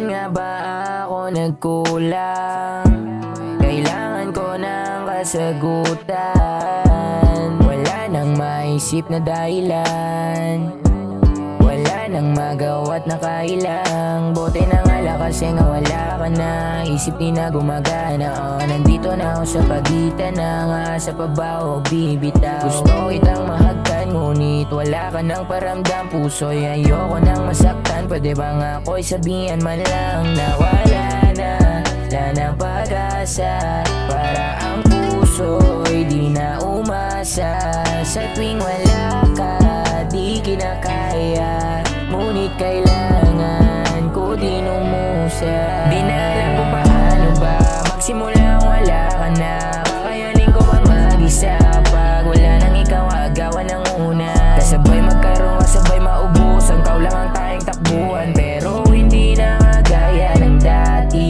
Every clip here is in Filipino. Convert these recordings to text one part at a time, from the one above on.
Saan nga ba ako nagkulang? Kailangan ko ng kasagutan. Wala nang maisip na dahilan, wala nang magawa't nakailang. Buti na nga lang kasi nga wala ka na. Isip di na gumagana. Nandito na ako sa pagitan ng asa pa ba o bibitaw. Gusto kitang mahagkan ngunit wala ka nang paramdam. Puso'y ayoko nang masaktan. Pwede ba nga ako'y sabihan man lang na wala na ng pag-asa? Para ang puso'y di na umasa. Sa tuwing wala ka di kinakaya, ngunit kailangan ko din umusa. Di na alam kung paano ba magsimulang wala ka na. Kakayanin ko ba mag-isa pag wala nang ikaw agawan ng una? Kasabay magkaroon, kasabay maubusan, ikaw lang ang tayong takbuhan. Pero hindi na gaya ng dati,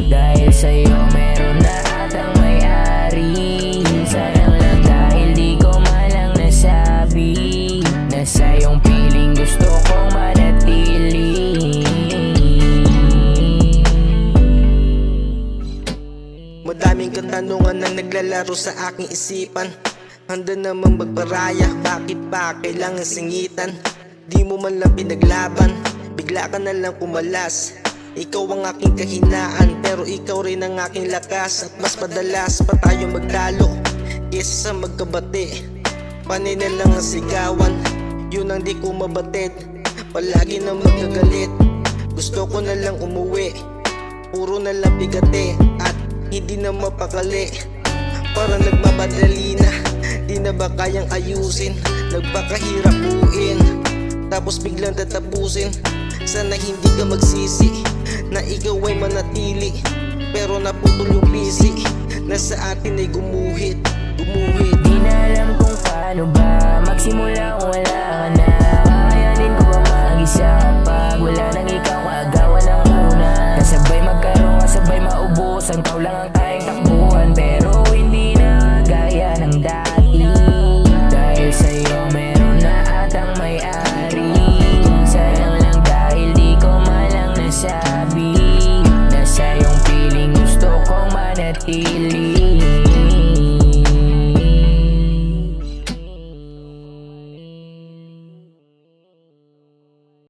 dahil sa'yo meron na atang may-ari. Sayang lang dahil di ko malang nasabi na sa'yong piling gusto kong manatili. Madaming katanungan ang naglalaro sa aking isipan. Handa namang magparaya, bakit pa kailangan singitan? Di mo man lang pinaglaban, bigla ka na lang kumalas. Ikaw ang aking kahinaan, pero ikaw rin ang aking lakas. At mas madalas pa tayo magtalo kesa sa magkabati. Panay na lang ang sigawan, yun ang di ko mabatid. Palagi na magkagalit, gusto ko na lang umuwi. Puro na lang bigate at hindi na mapakali. Parang nagmamadali na, di na ba kayang ayusin? Nagpakahirap buuin, tapos biglang tatapusin. Sana hindi ka magsisi na ikaw ay manatili, pero naputol yung pisi na sa atin ay gumuhit. Di na alam kung paano ba magsimula kung wala ka na. Kakayanin ko ba mag-isa pag wala nang ikaw agawan ng una? Kasabay magkaroon, kasabay maubusan, ikaw lang ang tayong takbuhan. Pero hindi na gaya ng dati, dahil sa'yo meron na atang may-ari. Sayang lang dahil di ko malang nasabi na sa'yong piling gusto kong manatili.